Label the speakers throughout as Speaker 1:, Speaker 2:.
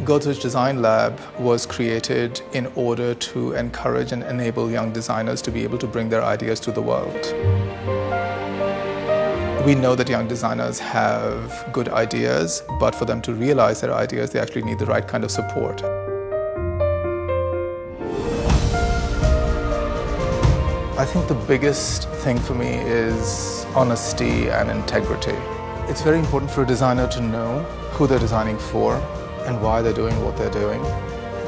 Speaker 1: Godrej Design Lab was created in order to encourage and enable young designers to be able to bring their ideas to the world. We know that young designers have good ideas, but for them to realize their ideas, they actually need the right kind of support. I think the biggest thing for me is honesty and integrity. It's very important for a designer to know who they're designing for and why they're doing what they're doing.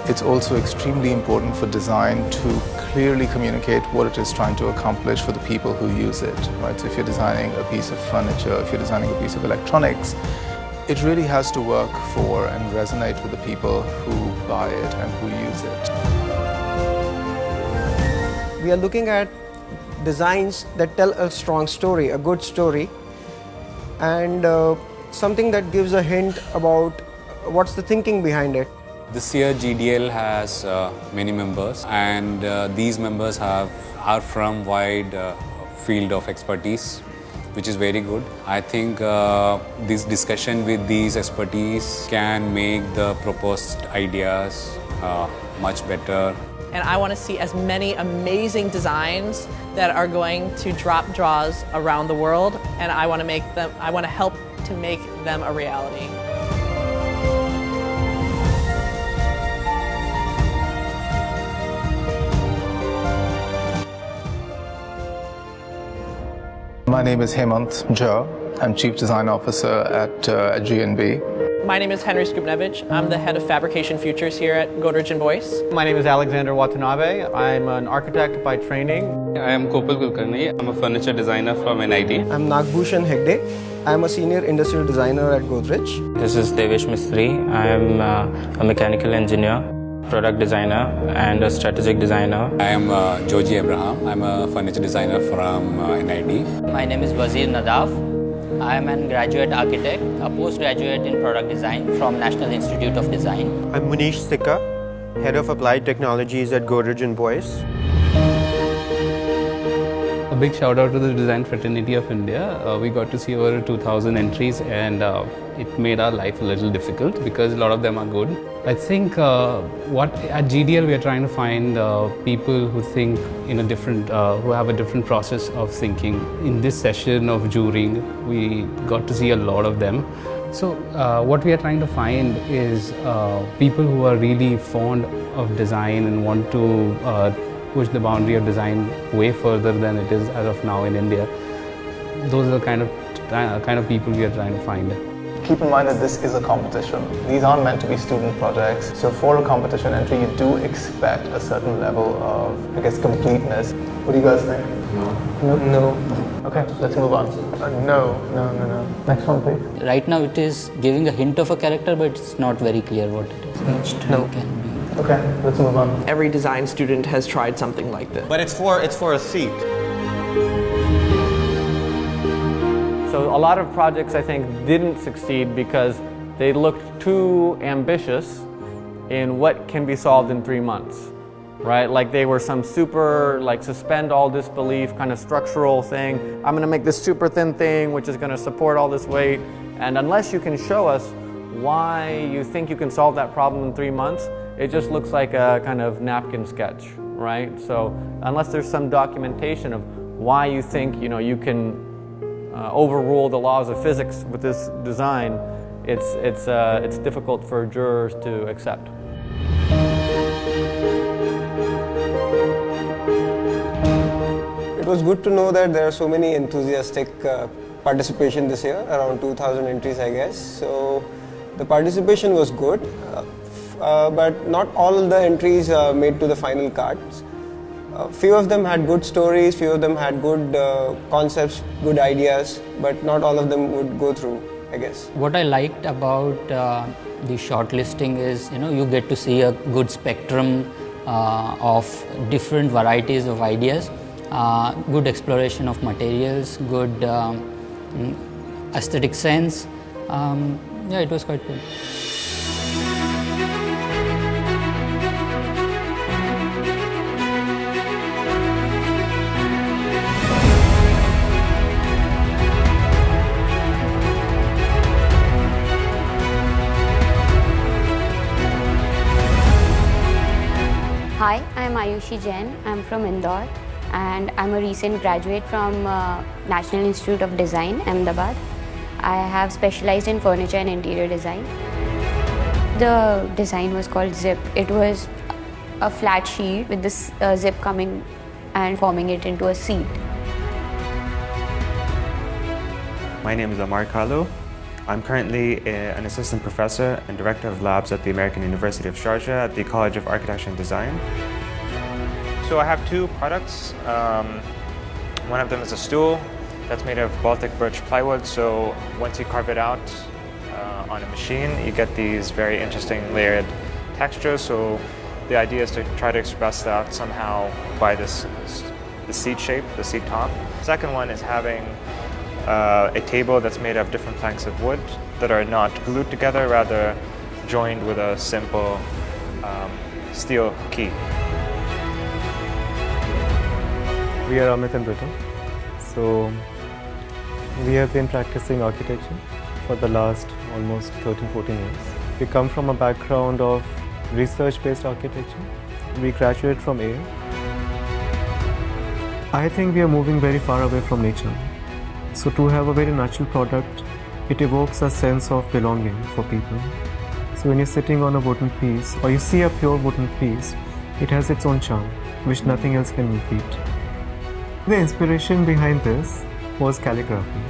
Speaker 1: It's also extremely important for design to clearly communicate what it is trying to accomplish for the people who use it. Right? So if you're designing a piece of furniture, if you're designing a piece of electronics, it really has to work for and resonate with the people who buy it and who use it.
Speaker 2: We are looking at designs that tell a strong story, a good story, and something that gives a hint about what's the thinking behind it.
Speaker 3: This year GDL has many members, and these members are from wide field of expertise, which is very good. I think this discussion with these expertise can make the proposed ideas much better.
Speaker 4: And I want to see as many amazing designs that are going to drop draws around the world, and I want to help to make them a reality.
Speaker 1: My name is Hemant Jha. I'm Chief Design Officer at GNB.
Speaker 4: My name is Henry Skupnevich. I'm the head of Fabrication Futures here at Godrej Design Lab.
Speaker 5: My name is Alexander Watanabe. I'm an architect by training.
Speaker 6: I am Kopal Kulkarni. I'm a furniture designer from NIT.
Speaker 2: I'm Nagbhushan Hegde. I'm a senior industrial designer at Godrej.
Speaker 7: This is Devesh Mistry. I am a mechanical engineer, product designer and a strategic designer.
Speaker 3: I am Joji Abraham. I'm a furniture designer from NIT.
Speaker 8: My name is Wazir Nadav. I am a graduate architect, a postgraduate in product design from National Institute of Design.
Speaker 9: I'm Munish Sikka, Head of Applied Technologies at Godrej Boys.
Speaker 6: A big shout out to the design fraternity of India. We got to see over 2,000 entries, and it made our life a little difficult because a lot of them are good. I think what at GDL we are trying to find people who think in a different, who have a different process of thinking. In this session of jurying, we got to see a lot of them. So what we are trying to find is people who are really fond of design and want to push the boundary of design way further than it is as of now in India. Those are the kind of people we are trying to find.
Speaker 1: Keep in mind that this is a competition. These aren't meant to be student projects. So for a competition entry, you do expect a certain level of, I guess, completeness. What do you guys think? No. No? Okay, let's move on. No. Next one, please.
Speaker 8: Right now it is giving a hint of a character, but it's not very clear what it is.
Speaker 4: No.
Speaker 8: Can be.
Speaker 1: Okay, let's move on.
Speaker 4: Every design student has tried something like this.
Speaker 9: But it's for a seat.
Speaker 5: So a lot of projects, I think, didn't succeed because they looked too ambitious in what can be solved in 3 months, right? Like they were some super, like suspend all disbelief kind of structural thing. I'm going to make this super thin thing which is going to support all this weight. And unless you can show us why you think you can solve that problem in 3 months, it just looks like a kind of napkin sketch, right? So unless there's some documentation of why you think you can overrule the laws of physics with this design, it's difficult for jurors to accept.
Speaker 2: It was good to know that there are so many enthusiastic participation this year, around 2,000 entries, I guess. So the participation was good, but not all the entries made to the final cards. Few of them had good stories, few of them had good concepts, good ideas, but not all of them would go through, I guess.
Speaker 8: What I liked about the shortlisting is, you get to see a good spectrum of different varieties of ideas, good exploration of materials, good aesthetic sense. Yeah, it was quite good.
Speaker 10: Ayeshi Jain. I'm from Indore and I'm a recent graduate from National Institute of Design, Ahmedabad. I have specialized in furniture and interior design. The design was called Zip. It was a flat sheet with this zip coming and forming it into a seat.
Speaker 11: My name is Amar Kalu. I'm currently an assistant professor and director of labs at the American University of Sharjah at the College of Architecture and Design. So I have two products. One of them is a stool that's made of Baltic birch plywood. So once you carve it out on a machine, you get these very interesting layered textures. So the idea is to try to express that somehow by the seat shape, the seat top. Second one is having a table that's made of different planks of wood that are not glued together, rather joined with a simple steel key.
Speaker 12: We are Amit and Brito. So we have been practicing architecture for the last almost 13-14 years. We come from a background of research-based architecture. We graduated from A. I think we are moving very far away from nature. So to have a very natural product, it evokes a sense of belonging for people. So when you're sitting on a wooden piece, or you see a pure wooden piece, it has its own charm, which nothing else can repeat. The inspiration behind this was calligraphy.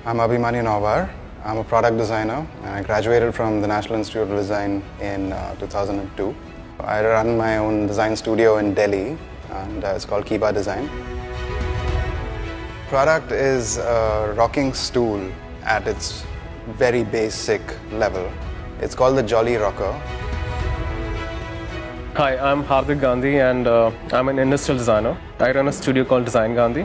Speaker 13: I'm Abhimanyu Navar. I'm a product designer and I graduated from the National Institute of Design in 2002. I run my own design studio in Delhi and it's called Godrej Design. Product is a rocking stool at its very basic level. It's called the Jolly Rocker.
Speaker 14: Hi, I'm Hardik Gandhi and I'm an industrial designer. I run a studio called Design Gandhi.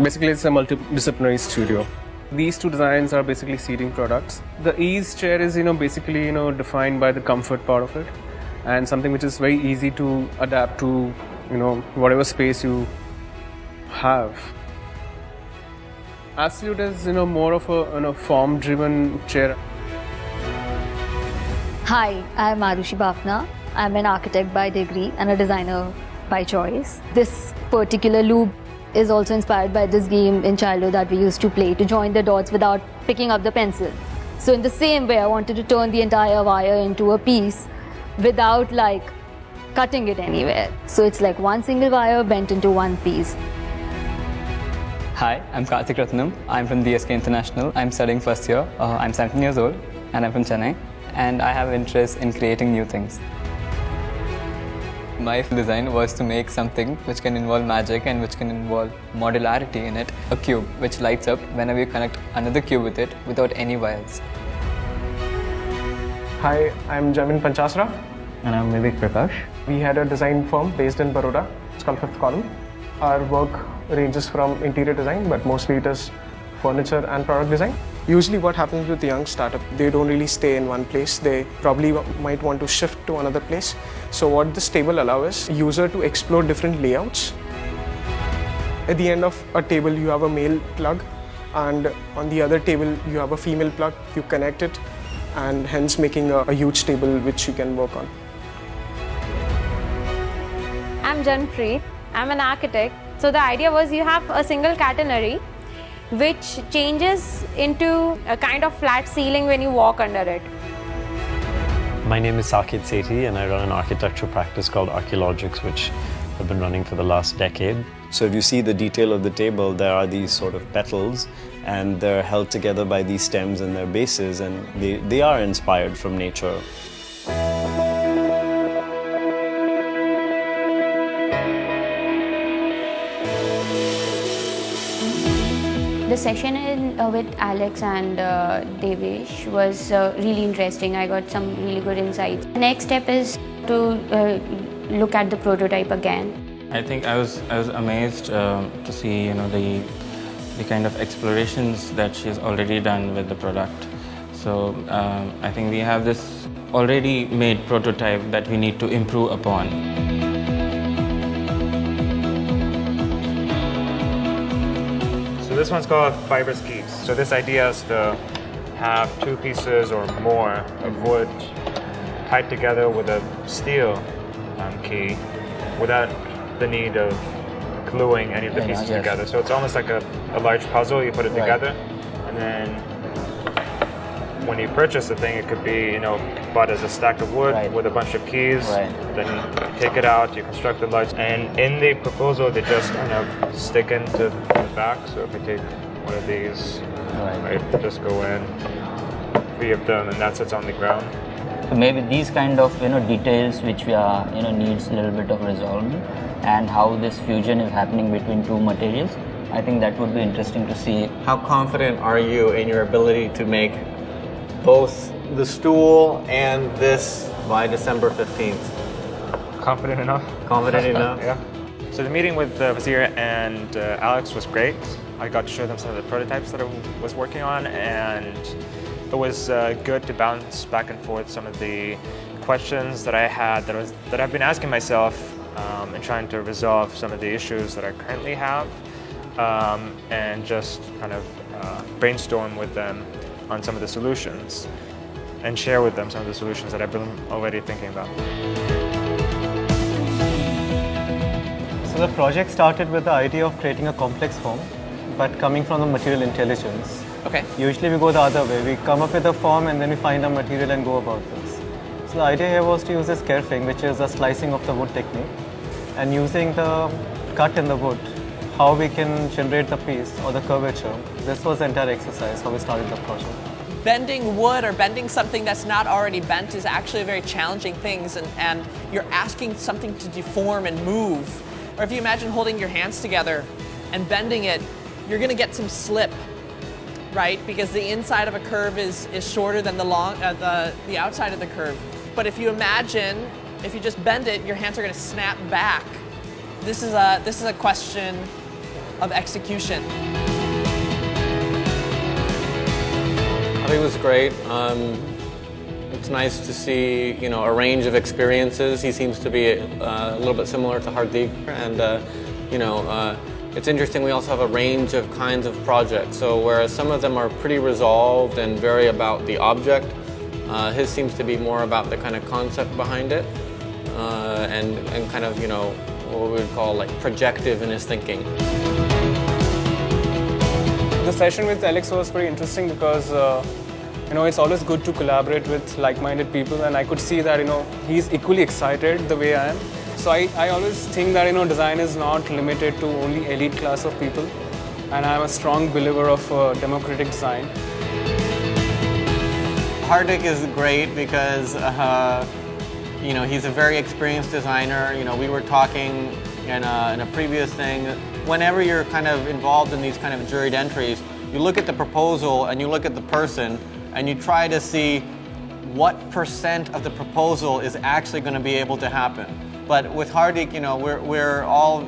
Speaker 14: Basically, it's a multidisciplinary studio. These two designs are basically seating products. The ease chair is, basically, defined by the comfort part of it, and something which is very easy to adapt to, whatever space you have. Absolute is, more of a form-driven chair.
Speaker 15: Hi, I'm Arushi Bafna. I'm an architect by degree and a designer by choice. This particular loop is also inspired by this game in childhood that we used to play to join the dots without picking up the pencil. So in the same way, I wanted to turn the entire wire into a piece without cutting it anywhere. So it's like one single wire bent into one piece.
Speaker 16: Hi, I'm Karthik Ratnam. I'm from DSK International. I'm studying first year. I'm 17 years old and I'm from Chennai. And I have interest in creating new things. My design was to make something which can involve magic and which can involve modularity in it. A cube which lights up whenever you connect another cube with it without any wires.
Speaker 17: Hi, I'm Jamin Panchasra.
Speaker 18: And I'm Vivek Prakash.
Speaker 17: We had a design firm based in Baroda. It's called Fifth Column. Our work ranges from interior design, but mostly it is furniture and product design. Usually what happens with the young startup, they don't really stay in one place. They probably might want to shift to another place. So what this table allows is user to explore different layouts. At the end of a table, you have a male plug, and on the other table, you have a female plug. You connect it, and hence making a huge table which you can work on.
Speaker 19: I'm Janpreet. I'm an architect. So the idea was you have a single catenary which changes into a kind of flat ceiling when you walk under it.
Speaker 18: My name is Saket Sethi and I run an architecture practice called Archaeologics, which I've been running for the last decade.
Speaker 20: So if you see the detail of the table, there are these sort of petals and they're held together by these stems and their bases, and they are inspired from nature.
Speaker 10: The session with Alex and Devesh was really interesting. I got some really good insights. The next step is to look at the prototype again.
Speaker 7: I think I was amazed to see the kind of explorations that she's already done with the product. So I think we have this already made prototype that we need to improve upon.
Speaker 11: So this one's called fibrous keys. So this idea is to have two pieces or more of wood
Speaker 21: tied together with a steel key without the need of gluing any of the pieces together. So it's almost like a large puzzle. You put it together, and then when you purchase the thing, it could be bought as a stack of wood with a bunch of keys. Then you take it out, you construct the lights, and in the proposal they just kind of stick into the back. So if you take one of these, just go in, 3 of them, and that sits on the ground.
Speaker 8: So maybe these kind of details which we are needs a little bit of resolvement, and how this fusion is happening between two materials. I think that would be interesting to see.
Speaker 5: How confident are you in your ability to make both the stool and this by December 15th?
Speaker 21: Confident enough.
Speaker 5: Confident enough?
Speaker 21: Yeah. So the meeting with Wazir and Alex was great. I got to show them some of the prototypes that I was working on, and it was good to bounce back and forth some of the questions that I had that I've been asking myself and trying to resolve some of the issues that I currently have, and just kind of brainstorm with them on some of the solutions and share with them some of the solutions that I've been already thinking about.
Speaker 22: So the project started with the idea of creating a complex form, but coming from the material intelligence.
Speaker 4: Okay.
Speaker 22: Usually we go the other way. We come up with a form and then we find a material and go about this. So the idea here was to use this kerfing, which is a slicing of the wood technique, and using the cut in the wood, how we can generate the piece or the curvature. This was the entire exercise, how we started the project.
Speaker 4: Bending wood or bending something that's not already bent is actually a very challenging thing, and you're asking something to deform and move. Or if you imagine holding your hands together and bending it, you're going to get some slip, right? Because the inside of a curve is shorter than the outside of the curve. But if you imagine, if you just bend it, your hands are going to snap back. This is a question of execution.
Speaker 5: I think it was great. It's nice to see, a range of experiences. He seems to be a little bit similar to Hardik, and it's interesting. We also have a range of kinds of projects. So whereas some of them are pretty resolved and very about the object, his seems to be more about the kind of concept behind it, and kind of what we would call like projective in his thinking.
Speaker 17: The session with Alex was pretty interesting because it's always good to collaborate with like-minded people, and I could see that he's equally excited the way I am. So I always think that design is not limited to only elite class of people, and I'm a strong believer of democratic design.
Speaker 5: Hardik is great because he's a very experienced designer. We were talking in a previous thing. Whenever you're kind of involved in these kind of juried entries, you look at the proposal and you look at the person and you try to see what % of the proposal is actually going to be able to happen. But with Hardik, we're all,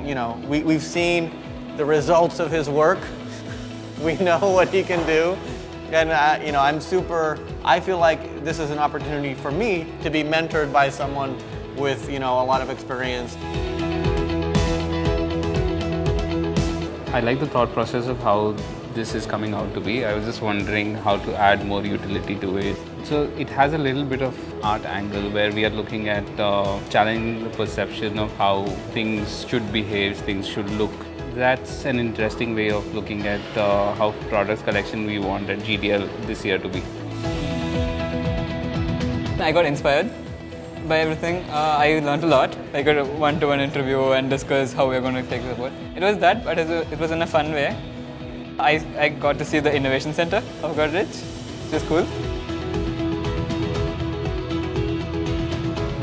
Speaker 5: we've seen the results of his work. We know what he can do. And, I feel like this is an opportunity for me to be mentored by someone with, a lot of experience.
Speaker 6: I like the thought process of how this is coming out to be. I was just wondering how to add more utility to it. So it has a little bit of art angle where we are looking at challenging the perception of how things should behave, things should look. That's an interesting way of looking at how products collection we want at GDL this year to be.
Speaker 16: I got inspired by everything. I learned a lot. I got a one-to-one interview and discuss how we're going to take this forward. It was that, but it was in a fun way. I got to see the Innovation Center of Godrej, which is cool.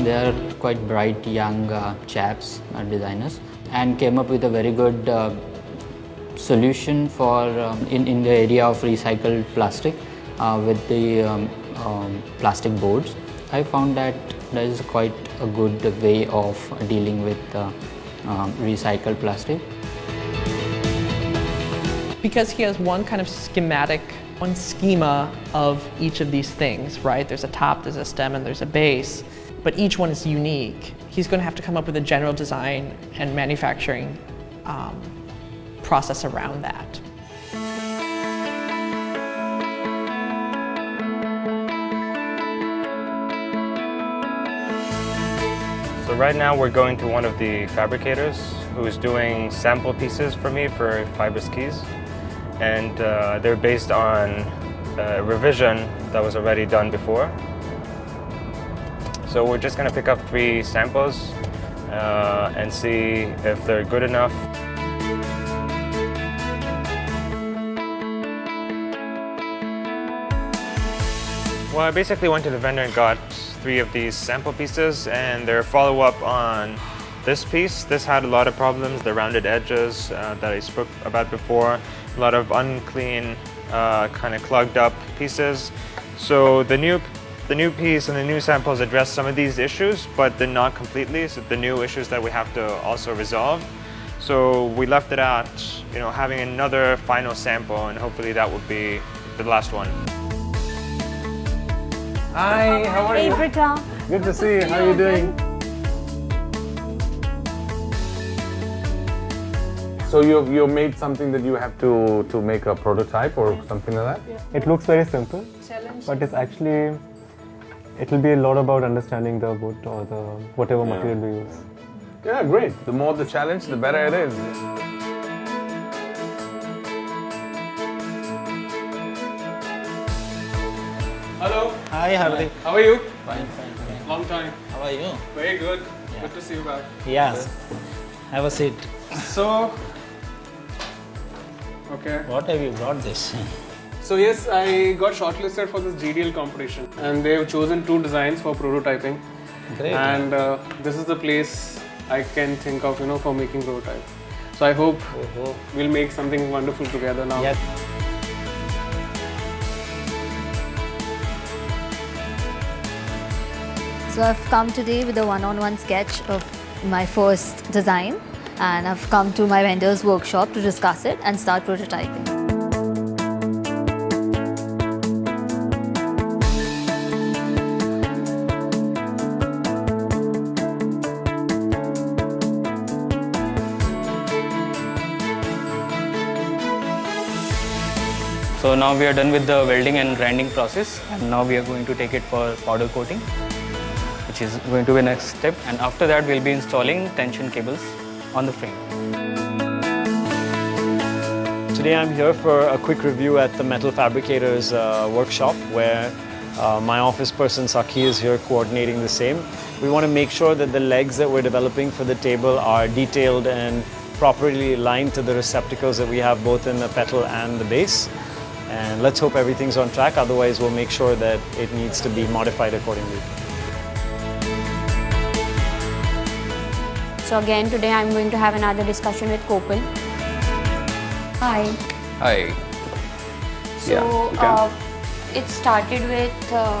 Speaker 8: They are quite bright young chaps, designers, and came up with a very good solution for in the area of recycled plastic with the plastic boards. I found that is quite a good way of dealing with recycled plastic.
Speaker 4: Because he has one kind of schematic, one schema of each of these things, right? There's a top, there's a stem, and there's a base, but each one is unique. He's going to have to come up with a general design and manufacturing process around that.
Speaker 21: So right now we're going to one of the fabricators who's doing sample pieces for me for fibrous keys. And they're based on a revision that was already done before. So we're just going to pick up 3 samples and see if they're good enough. Well, I basically went to the vendor and got 3 of these sample pieces, and their follow-up on this piece. This had a lot of problems, the rounded edges that I spoke about before, a lot of unclean, kind of clogged up pieces. So the new piece and the new samples address some of these issues, but they're not completely. So the new issues that we have to also resolve. So we left it at, having another final sample, and hopefully that would be the last one.
Speaker 1: Hi, how are you?
Speaker 19: Hey, Britta.
Speaker 1: Good to see you. How are you doing? So you made something that you have to make a prototype or something like that?
Speaker 12: It looks very simple, but it'll be a lot about understanding the wood or the whatever material we use.
Speaker 1: Yeah, great. The more the challenge, the better it is.
Speaker 14: Hello.
Speaker 3: Hi, Hardik.
Speaker 14: How are you?
Speaker 3: Fine.
Speaker 14: Long time.
Speaker 3: How are you?
Speaker 14: Very good. Good to see you back.
Speaker 3: Yes. Have a seat.
Speaker 14: So, okay.
Speaker 3: What have you brought this?
Speaker 14: So yes, I got shortlisted for this GDL competition, and they've chosen 2 designs for prototyping.
Speaker 3: Great.
Speaker 14: And this is the place I can think of, for making prototypes. So I hope we'll make something wonderful together now.
Speaker 3: Yes.
Speaker 15: So I've come today with a one-on-one sketch of my first design, and I've come to my vendor's workshop to discuss it and start prototyping.
Speaker 16: So now we are done with the welding and grinding process, and now we are going to take it for powder coating, which is going to be the next step. And after that, we'll be installing tension cables on the frame.
Speaker 20: Today I'm here for a quick review at the Metal Fabricators workshop, where my office person Sakhi is here coordinating the same. We want to make sure that the legs that we're developing for the table are detailed and properly aligned to the receptacles that we have both in the petal and the base. And let's hope everything's on track, otherwise we'll make sure that it needs to be modified accordingly.
Speaker 10: So again, today I'm going to have another discussion with Kopal. Hi.
Speaker 6: Hi.
Speaker 10: So it started with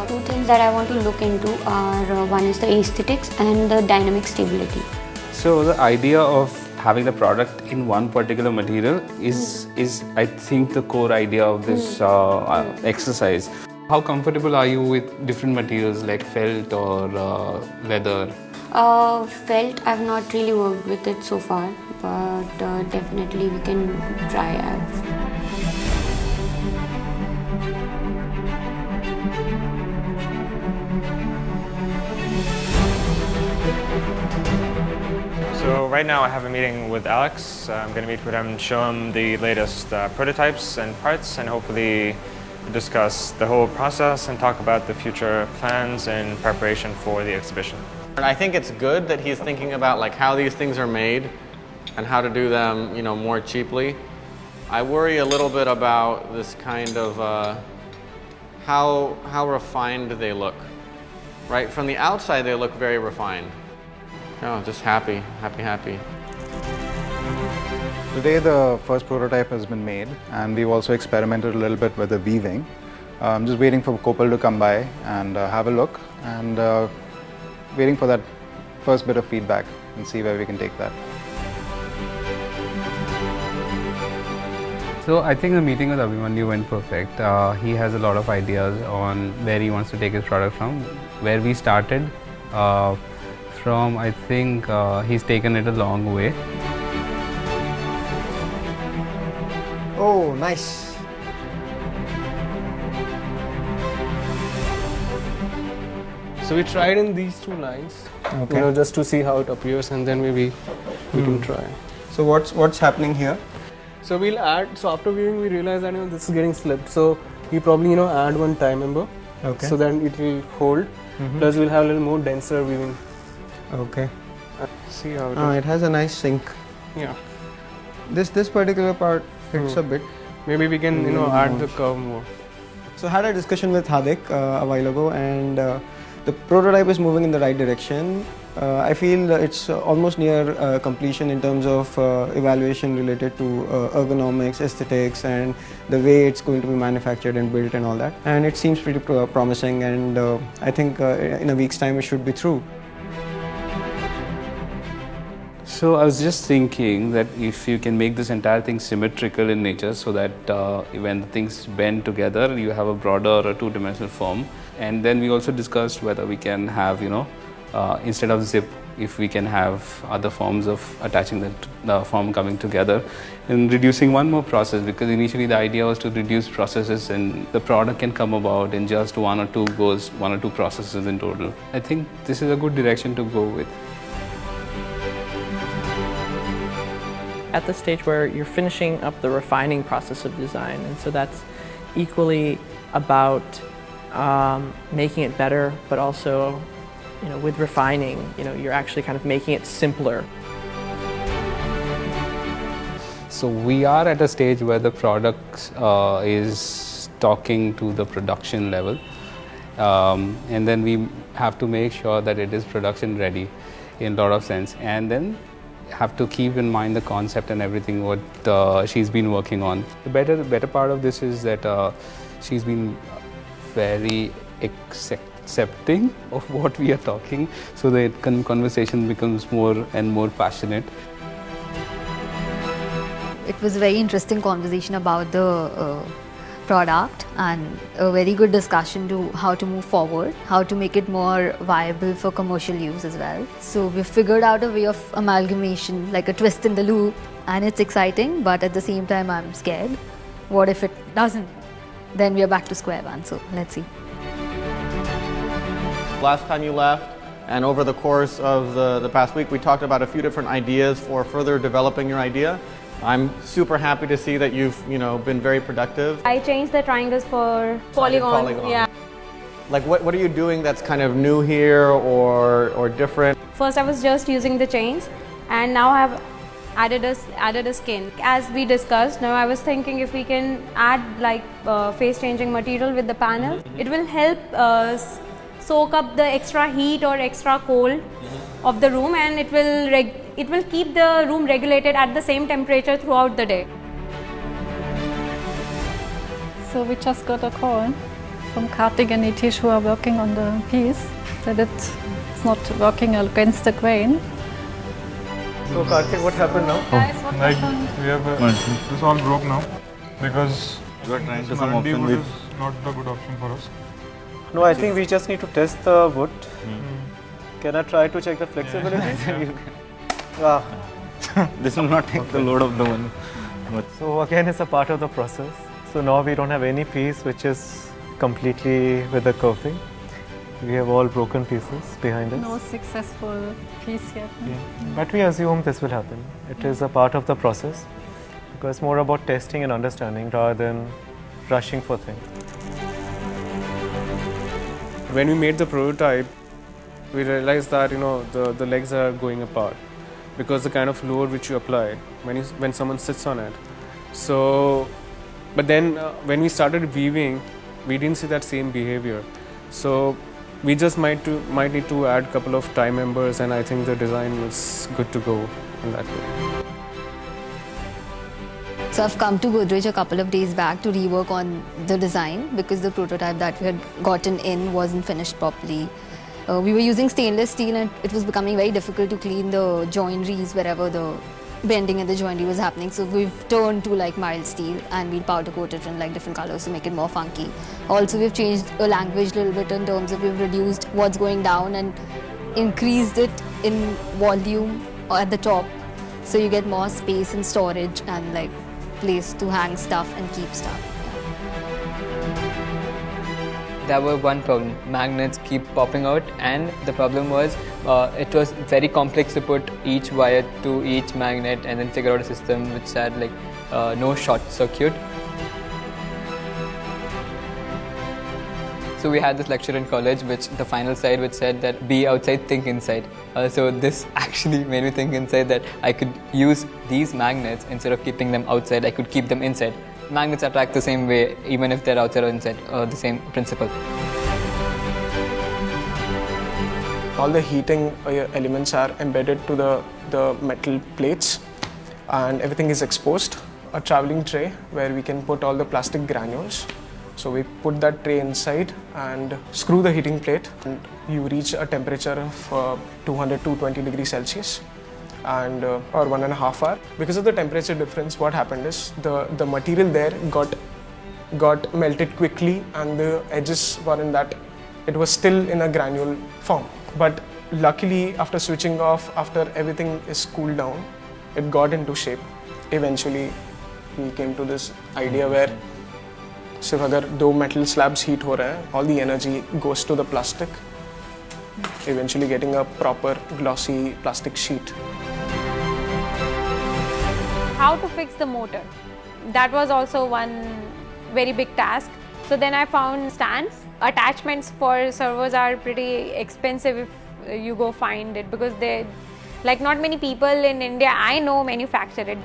Speaker 10: 2 things that I want to look into are one is the aesthetics and the dynamic stability.
Speaker 6: So the idea of having the product in one particular material is I think the core idea of this exercise. How comfortable are you with different materials like felt or leather?
Speaker 10: Felt, I've not really worked with it so far, but definitely we can try.
Speaker 21: So right now I have a meeting with Alex. I'm going to meet with him and show him the latest prototypes and parts, and hopefully discuss the whole process and talk about the future plans in preparation for the exhibition.
Speaker 5: I think it's good that he's thinking about like how these things are made and how to do them, more cheaply. I worry a little bit about this kind of how refined they look. Right? From the outside, they look very refined. Oh, just happy.
Speaker 13: Today the first prototype has been made, and we've also experimented a little bit with the weaving. I'm just waiting for Kopal to come by and have a look, and waiting for that first bit of feedback and see where we can take that.
Speaker 6: So I think the meeting with Abhimanyu went perfect. He has a lot of ideas on where he wants to take his product from. Where we started from, I think he's taken it a long way.
Speaker 2: Oh, nice.
Speaker 14: So we tried in these two lines,
Speaker 2: Okay.
Speaker 14: you know, just to see how it appears, and then maybe we can try.
Speaker 2: So what's happening here?
Speaker 14: So we'll add. So after viewing, we realize that this is getting slipped. So we probably add one time member,
Speaker 2: Okay.
Speaker 14: so that it will hold. Plus we'll have a little more denser weaving.
Speaker 2: Okay.
Speaker 14: See how
Speaker 2: It has a nice sink.
Speaker 14: Yeah.
Speaker 2: This particular part hits a bit.
Speaker 14: Maybe we can add the curve more.
Speaker 2: So I had a discussion with Hadik a while ago, and the prototype is moving in the right direction. I feel it's almost near completion in terms of evaluation related to ergonomics, aesthetics, and the way it's going to be manufactured and built and all that. And it seems pretty promising, and I think in a week's time it should be through.
Speaker 6: So I was just thinking that if you can make this entire thing symmetrical in nature, so that when the things bend together, you have a broader two-dimensional form. And then we also discussed whether we can have, instead of zip, if we can have other forms of attaching the form coming together and reducing one more process, because initially the idea was to reduce processes and the product can come about in just one or two processes in total. I think this is a good direction to go with.
Speaker 4: At the stage where you're finishing up the refining process of design, and so that's equally about making it better, but also, with refining, you're actually kind of making it simpler.
Speaker 6: So we are at a stage where the product is talking to the production level, and then we have to make sure that it is production ready in a lot of sense, and then have to keep in mind the concept and everything what she's been working on. The better part of this is that she's been very accepting of what we are talking, so the conversation becomes more and more passionate.
Speaker 15: It was a very interesting conversation about the product and a very good discussion to how to move forward, how to make it more viable for commercial use as well. So we've figured out a way of amalgamation, like a twist in the loop, and it's exciting, but at the same time I'm scared. What if it doesn't? Then we are back to square one, so let's see.
Speaker 5: Last time you left, and over the course of the past week, we talked about a few different ideas for further developing your idea. I'm super happy to see that you've been very productive.
Speaker 19: I changed the triangles for polygon. Yeah.
Speaker 5: Like what are you doing that's kind of new here or different?
Speaker 19: First I was just using the chains, and now I have added a skin. As we discussed, now I was thinking if we can add like phase changing material with the panel, it will help soak up the extra heat or extra cold of the room, and it will keep the room regulated at the same temperature throughout the day.
Speaker 9: So we just got a call from Kartik and Nitish, who are working on the piece, that it's not working against the grain.
Speaker 17: So Kartik, what happened now?
Speaker 9: Guys, what
Speaker 18: like
Speaker 9: happened?
Speaker 18: we have this all broke now because
Speaker 17: you are trying to
Speaker 18: some R&D wood is not the good option for us.
Speaker 17: No, I think we just need to test the wood. Can I try to check the flexibility?
Speaker 21: This will not take the load of the one.
Speaker 17: So again, it's a part of the process. So now we don't have any piece which is completely with the curving. We have all broken pieces behind us.
Speaker 9: No successful piece yet.
Speaker 17: Yeah. But we assume this will happen. It is a part of the process because it's more about testing and understanding rather than rushing for things.
Speaker 14: When we made the prototype, we realized that the legs are going apart because the kind of load which you apply when someone sits on it. So, but then when we started weaving, we didn't see that same behavior. So we just might need to add a couple of tie members, and I think the design was good to go in that way.
Speaker 15: So I've come to Godrej a couple of days back to rework on the design because the prototype that we had gotten in wasn't finished properly. We were using stainless steel, and it was becoming very difficult to clean the joineries wherever the bending in the joinery was happening. So we've turned to like mild steel, and we'll powder coat it in like different colors to make it more funky. Also, we've changed the language a little bit in terms of we've reduced what's going down and increased it in volume at the top, so you get more space and storage and like place to hang stuff and keep stuff.
Speaker 16: there were one problem. Magnets keep popping out, and the problem was it was very complex to put each wire to each magnet and then figure out a system which had like no short circuit. So we had this lecture in college, which the final slide which said that be outside, think inside. So this actually made me think inside that I could use these magnets instead of keeping them outside. I could keep them inside. Magnets attract the same way, even if they're outside or inside. The same principle.
Speaker 17: All the heating elements are embedded to the metal plates, and everything is exposed. A traveling tray where we can put all the plastic granules. So we put that tray inside and screw the heating plate, and you reach a temperature of 220 degrees Celsius and or 1.5 hours. Because of the temperature difference, what happened is the material there got melted quickly, and the edges were in that it was still in a granule form. But luckily, after switching off, after everything is cooled down, it got into shape. Eventually, we came to this idea where सिर्फ अगर दो metal slabs heat हो रहे हैं, all the energy goes to the plastic, eventually getting a proper glossy plastic sheet.
Speaker 19: How to fix the motor? That was also one very big task. So then I found stands. Attachments for servos are pretty expensive if you go find it, because they, like, not many people in India I know manufacture it.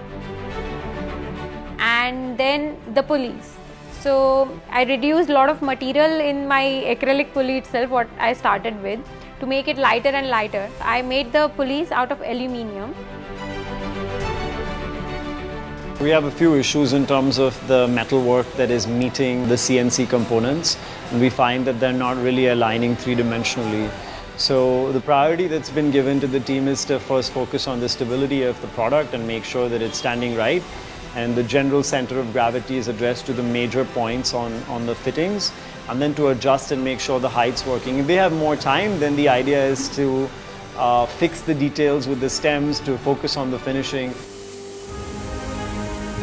Speaker 19: And then the pulleys. So I reduced a lot of material in my acrylic pulley itself, what I started with, to make it lighter and lighter. I made the pulleys out of aluminium.
Speaker 20: We have a few issues in terms of the metal work that is meeting the CNC components, and we find that they're not really aligning three-dimensionally. So the priority that's been given to the team is to first focus on the stability of the product and make sure that it's standing right. And the general center of gravity is addressed to the major points on the fittings, and then to adjust and make sure the height's working. If they have more time, then the idea is to fix the details with the stems, to focus on the finishing.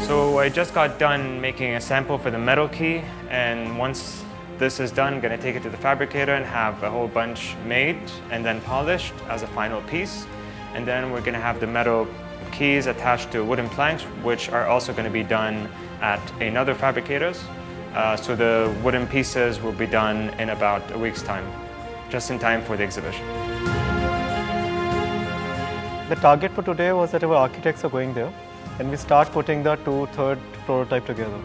Speaker 21: So I just got done making a sample for the metal key, and once this is done, I'm going to take it to the fabricator and have a whole bunch made and then polished as a final piece. And then we're going to have the metal keys attached to wooden planks, which are also going to be done at another fabricator's. So the wooden pieces will be done in about a week's time, just in time for the exhibition.
Speaker 12: The target for today was that our architects are going there and we start putting the third prototype together.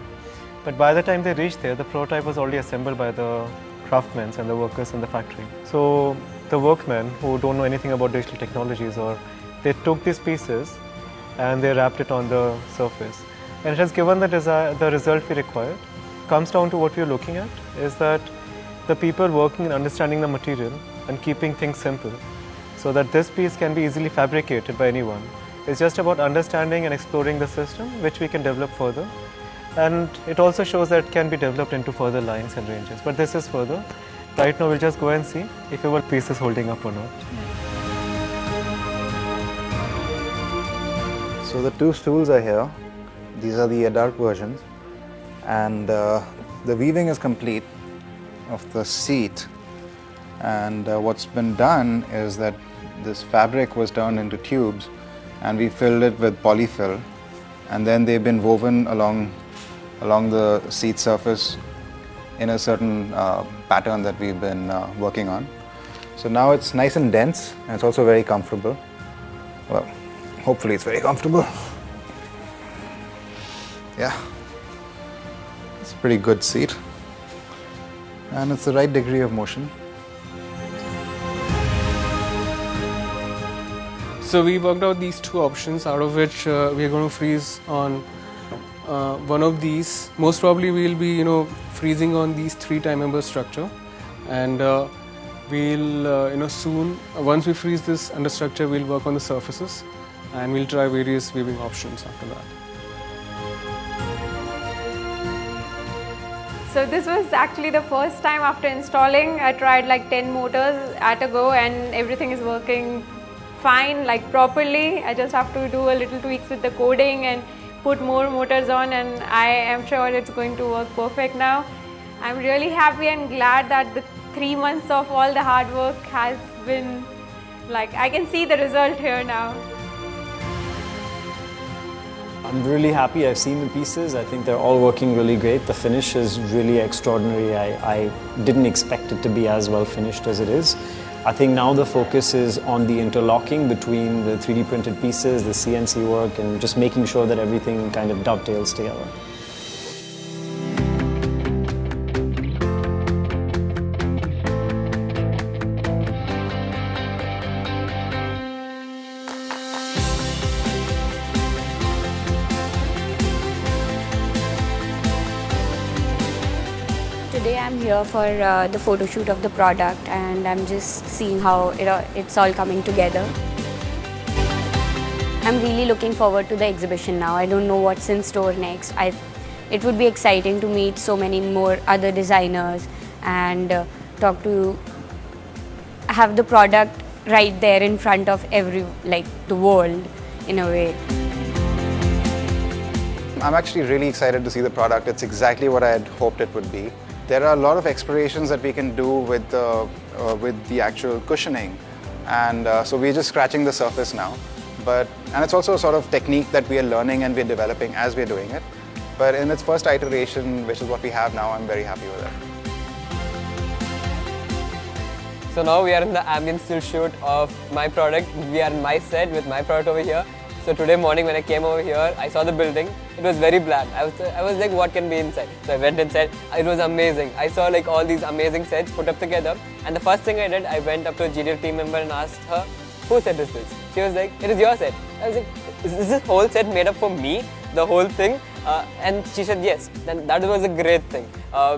Speaker 12: But by the time they reached there, the prototype was already assembled by the craftsmen and the workers in the factory. So the workmen who don't know anything about digital technologies, or they took these pieces and they wrapped it on the surface. And it has given the result we required. Comes down to what we are looking at is that the people working and understanding the material and keeping things simple so that this piece can be easily fabricated by anyone. It's just about understanding and exploring the system, which we can develop further. And it also shows that it can be developed into further lines and ranges. But this is further. Right now we'll just go and see if our piece is holding up or not.
Speaker 13: So the two stools are here. These are the adult versions, and the weaving is complete of the seat. And what's been done is that this fabric was turned into tubes, and we filled it with polyfill, and then they've been woven along the seat surface in a certain pattern that we've been working on. So now it's nice and dense, and it's also very comfortable. Well, hopefully it's very comfortable. Yeah, it's a pretty good seat, and it's the right degree of motion.
Speaker 14: So we worked out these two options, out of which we are going to freeze on one of these. Most probably we'll be, freezing on these 3 time member structure, and we'll, soon, once we freeze this under structure, we'll work on the surfaces, and we'll try various weaving options after that.
Speaker 19: So this was actually the first time after installing. I tried like 10 motors at a go, and everything is working fine, like properly. I just have to do a little tweaks with the coding and put more motors on, and I am sure it's going to work perfect now. I'm really happy and glad that the 3 months of all the hard work has been like, I can see the result here now.
Speaker 20: I'm really happy. I've seen the pieces. I think they're all working really great. The finish is really extraordinary. I didn't expect it to be as well finished as it is. I think now the focus is on the interlocking between the 3D printed pieces, the CNC work, and just making sure that everything kind of dovetails together.
Speaker 10: Today I'm here for the photo shoot of the product, and I'm just seeing how it's all coming together. I'm really looking forward to the exhibition now. I don't know what's in store next. It would be exciting to meet so many more other designers and have the product right there in front of the world in a way.
Speaker 13: I'm actually really excited to see the product. It's exactly what I had hoped it would be. There are a lot of explorations that we can do with the actual cushioning, and so we're just scratching the surface now. And it's also a sort of technique that we are learning and we're developing as we're doing it. But in its first iteration, which is what we have now, I'm very happy with it.
Speaker 7: So now we are in the ambient still shoot of my product. We are in my set with my product over here. So today morning when I came over here, I saw the building. It was very black. I was like, what can be inside? So I went inside. It was amazing. I saw like all these amazing sets put up together. And the first thing I did, I went up to a GDL team member and asked her, whose set is this? She was like, it is your set. I was like, is this whole set made up for me? The whole thing? And she said yes. Then that was a great thing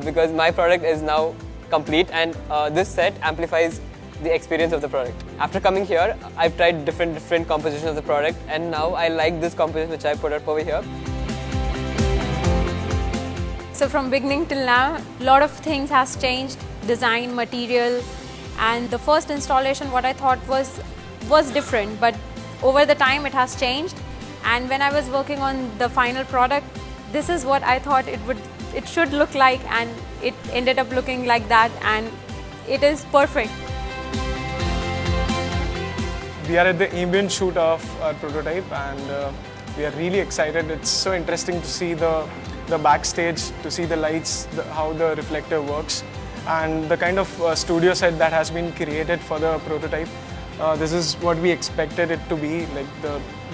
Speaker 7: because my product is now complete, and this set amplifies the experience of the product. After coming here, I've tried different compositions of the product, and now I like this composition which I put up over here.
Speaker 19: So from beginning till now, a lot of things has changed, design, material, and the first installation what I thought was different, but over the time it has changed. And when I was working on the final product, this is what I thought it should look like, and it ended up looking like that, and it is perfect.
Speaker 17: We are at the ambient shoot of our prototype, and we are really excited. It's so interesting to see the backstage, to see the lights, how the reflector works, and the kind of studio set that has been created for the prototype. This is what we expected it to be, like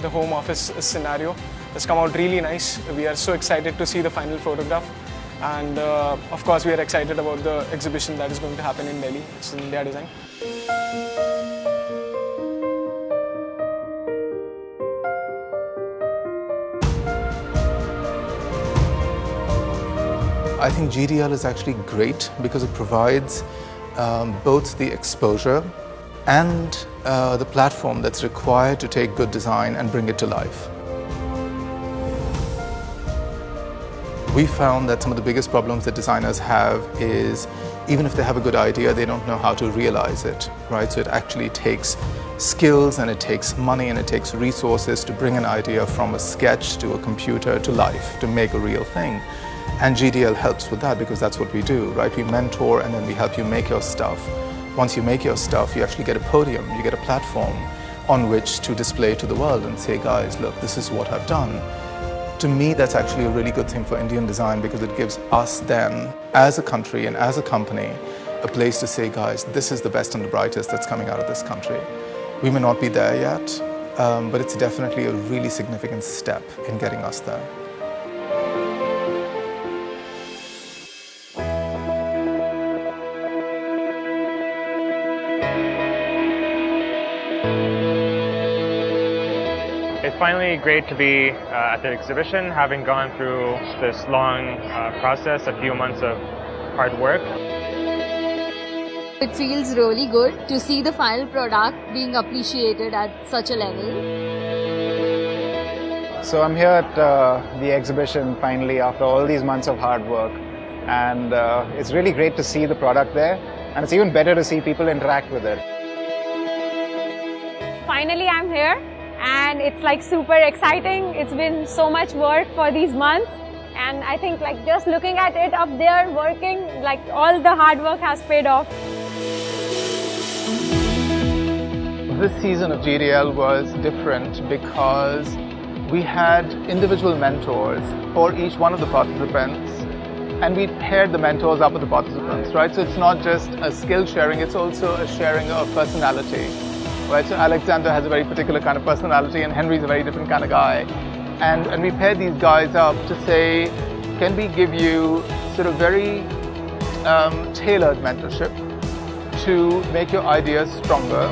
Speaker 17: the home office scenario. It's come out really nice. We are so excited to see the final photograph, and of course we are excited about the exhibition that is going to happen in Delhi. It's in Godrej Design.
Speaker 11: I think GDL is actually great because it provides both the exposure and the platform that's required to take good design and bring it to life. We found that some of the biggest problems that designers have is even if they have a good idea, they don't know how to realize it, right? So it actually takes skills, and it takes money, and it takes resources to bring an idea from a sketch to a computer to life, to make a real thing. And GDL helps with that because that's what we do, right? We mentor and then we help you make your stuff. Once you make your stuff, you actually get a podium, you get a platform on which to display to the world and say, guys, look, this is what I've done. To me, that's actually a really good thing for Indian design because it gives us then, as a country and as a company, a place to say, guys, this is the best and the brightest that's coming out of this country. We may not be there yet, but it's definitely a really significant step in getting us there.
Speaker 21: It's finally great to be at the exhibition, having gone through this long process, a few months of hard work.
Speaker 15: It feels really good to see the final product being appreciated at such a level.
Speaker 13: So I'm here at the exhibition finally after all these months of hard work, and it's really great to see the product there, and it's even better to see people interact with it.
Speaker 19: Finally I'm here, and it's like super exciting. It's been so much work for these months, and I think like just looking at it up there working, like all the hard work has paid off.
Speaker 11: This season of GDL was different because we had individual mentors for each one of the participants, and we paired the mentors up with the participants, right? So it's not just a skill sharing, it's also a sharing of personality, right? So Alexander has a very particular kind of personality and Henry's a very different kind of guy. And we paired these guys up to say, can we give you sort of very tailored mentorship to make your ideas stronger?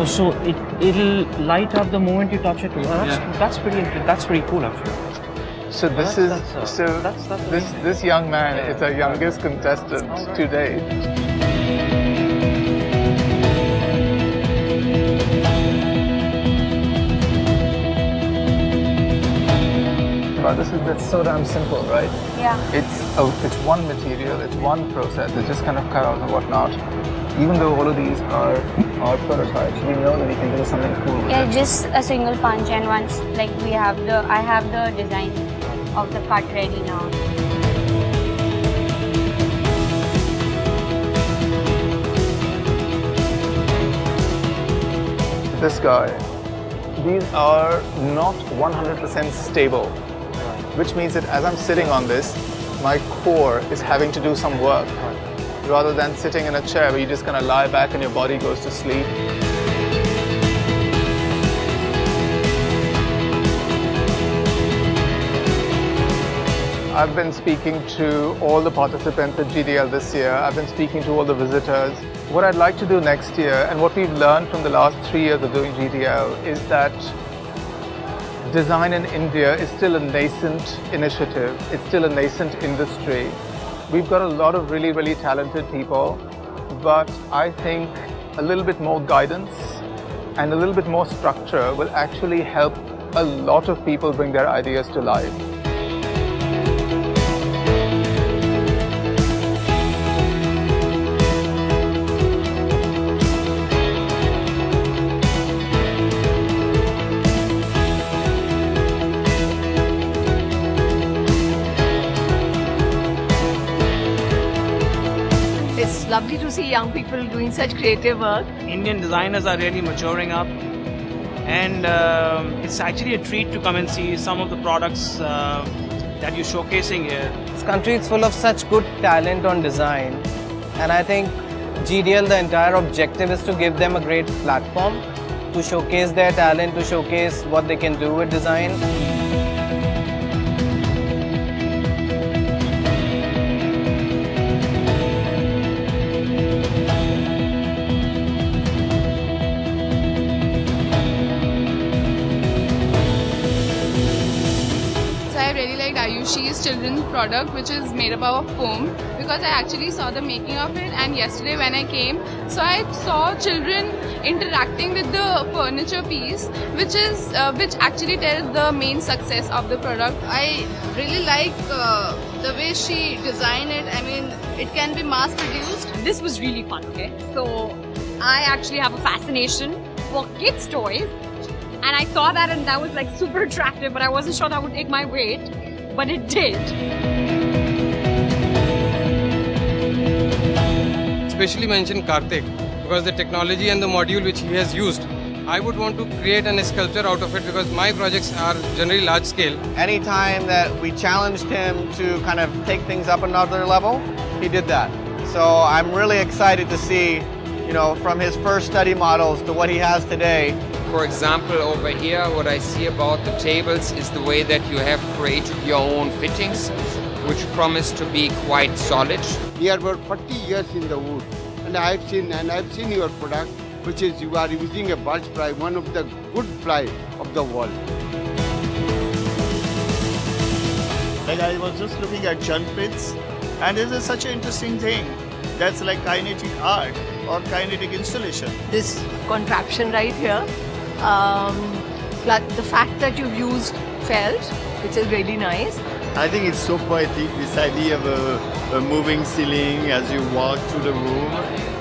Speaker 3: So it'll light up the moment you touch it. That's pretty cool actually.
Speaker 11: So this young man is our youngest contestant to date. But that's so damn simple, right?
Speaker 19: Yeah.
Speaker 11: It's one material, it's one process. It's just kind of cut out and whatnot. Even though all of these are prototypes, we know that we can do something cool with it.
Speaker 10: Just a single punch, and once like I have the design of the cut ready now.
Speaker 11: This guy, these are not 100% stable, which means that as I'm sitting on this, my core is having to do some work, rather than sitting in a chair where you're just going to lie back and your body goes to sleep. I've been speaking to all the participants at GDL this year. I've been speaking to all the visitors. What I'd like to do next year, and what we've learned from the last 3 years of doing GDL, is that design in India is still a nascent initiative. It's still a nascent industry. We've got a lot of really, really talented people, but I think a little bit more guidance and a little bit more structure will actually help a lot of people bring their ideas to life.
Speaker 8: It's lovely to see young people doing such creative work.
Speaker 3: Indian designers are really maturing up, and it's actually a treat to come and see some of the products that you're showcasing here.
Speaker 22: This country is full of such good talent on design, and I think GDL, the entire objective is to give them a great platform to showcase their talent, to showcase what they can do with design.
Speaker 23: Ayushi's children's product, which is made up of foam, because I actually saw the making of it, and yesterday when I came, so I saw children interacting with the furniture piece, which actually tells the main success of the product.
Speaker 24: I really like the way she designed it. I mean, it can be mass produced.
Speaker 25: This was really fun, okay? So I actually have a fascination for kids' toys, and I saw that and that was like super attractive, but I wasn't sure that would take my weight. But it did.
Speaker 26: Especially mention Karthik, because the technology and the module which he has used, I would want to create a sculpture out of it, because my projects are generally large scale.
Speaker 27: Anytime that we challenged him to kind of take things up another level, he did that. So I'm really excited to see, from his first study models to what he has today.
Speaker 28: For example, over here, what I see about the tables is the way that you have created your own fittings, which promise to be quite solid.
Speaker 29: We are about 40 years in the wood, and I've seen your product, which is you are using a birch ply, one of the good ply of the world.
Speaker 30: Like I was just looking at junk pits, and this is such an interesting thing. That's like kinetic art or kinetic installation.
Speaker 8: This contraption right here, the fact that you've used felt, which is really nice,
Speaker 30: I think it's so poetic, this idea of a moving ceiling as you walk through the room.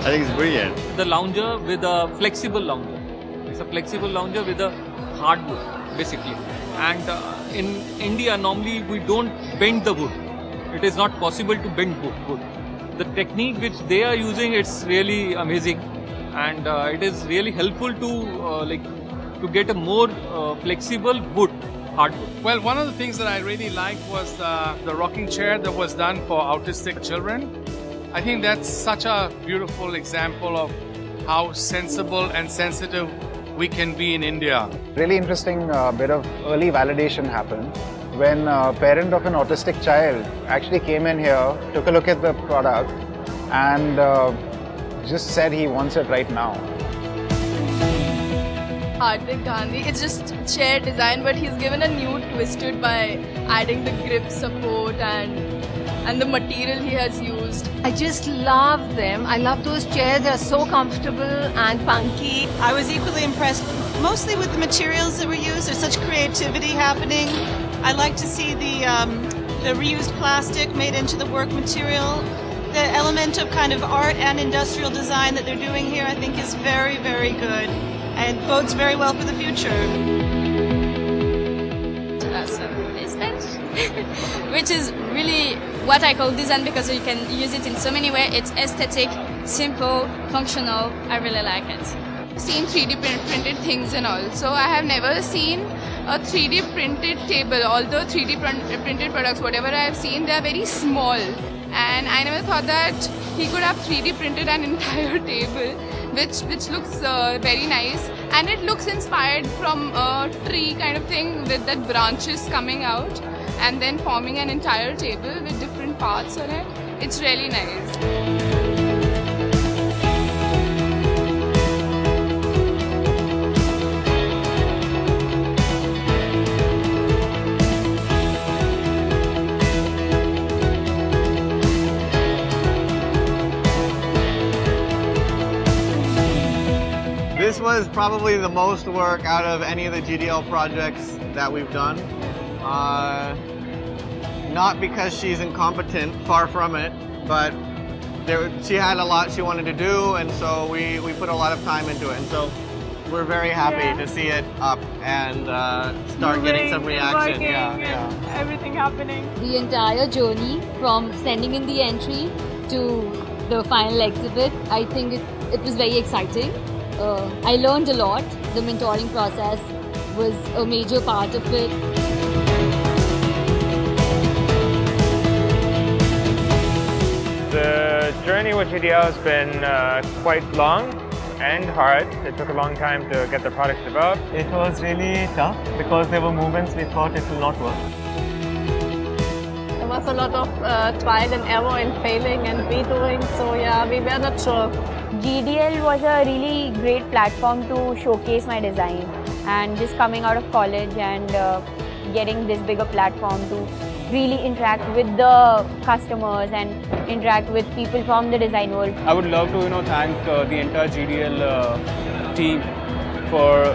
Speaker 30: I think it's brilliant.
Speaker 1: The lounger with a flexible lounger. It's a flexible lounger with a hardwood, basically. And in India, normally we don't bend the wood. It is not possible to bend wood. The technique which they are using, it's really amazing, and it is really helpful to get a more flexible wood, hardwood.
Speaker 2: Well, one of the things that I really liked was the rocking chair that was done for autistic children. I think that's such a beautiful example of how sensible and sensitive we can be in India.
Speaker 13: Really interesting bit of early validation happened when a parent of an autistic child actually came in here, took a look at the product and just said he wants it right now.
Speaker 24: Hardik Gandhi, it's just chair design, but he's given a new twist to it by adding the grip support and the material he has used.
Speaker 8: I just love them. I love those chairs. They're so comfortable and funky.
Speaker 4: I was equally impressed, mostly with the materials that were used. There's such creativity happening. I like to see the reused plastic made into the work material. The element of kind of art and industrial design that they're doing here, I think, is very, very good and bodes very well for the future.
Speaker 25: Which is really what I call design because you can use it in so many ways. It's aesthetic, simple, functional. I really like it.
Speaker 23: I've seen 3D printed things and all. So I have never seen a 3D printed table. Although 3D printed products, whatever I have seen, they are very small. And I never thought that he could have 3D printed an entire table, which looks very nice. And it looks inspired from a tree kind of thing with that branches coming out and then forming an entire table with different parts on it. It's really nice.
Speaker 27: This was probably the most work out of any of the GDL projects that we've done. Not because she's incompetent, far from it, but she had a lot she wanted to do, and so we put a lot of time into it. And so we're very happy to see it up and start getting some reaction.
Speaker 25: Everything happening.
Speaker 15: The entire journey from sending in the entry to the final exhibit, I think it was very exciting. I learned a lot. The mentoring process was a major part of it.
Speaker 21: The journey with GDL has been quite long and hard. It took a long time to get the product developed.
Speaker 5: It was really tough because there were moments we thought it will not work.
Speaker 25: There was a lot of trial and error and failing and redoing, so yeah, we were not sure.
Speaker 10: GDL was a really great platform to showcase my design, and just coming out of college and getting this bigger platform to really interact with the customers and interact with people from the design world.
Speaker 6: I would love to thank the entire GDL team for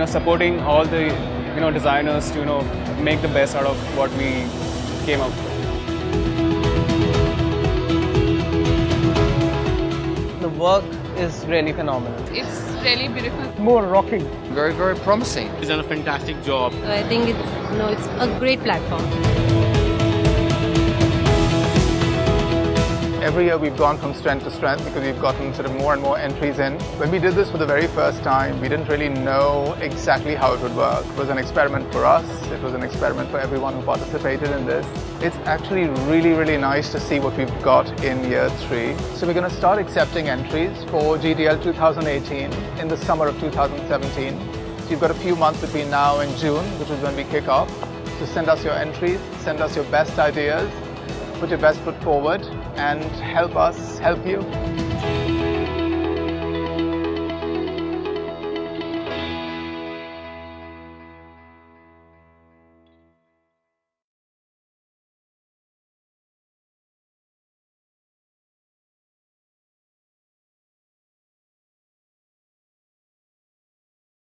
Speaker 6: supporting all the designers to make the best out of what we came up with.
Speaker 22: The work is really phenomenal.
Speaker 23: It's really beautiful.
Speaker 2: More rocking.
Speaker 28: Very, very promising.
Speaker 5: He's done a fantastic job.
Speaker 25: I think it's a great platform.
Speaker 11: Every year we've gone from strength to strength because we've gotten sort of more and more entries in. When we did this for the very first time, we didn't really know exactly how it would work. It was an experiment for us. It was an experiment for everyone who participated in this. It's actually really, really nice to see what we've got in year 3. So we're going to start accepting entries for GDL 2018 in the summer of 2017. So you've got a few months between now and June, which is when we kick off. So send us your entries, send us your best ideas, put your best foot forward, and help us help you.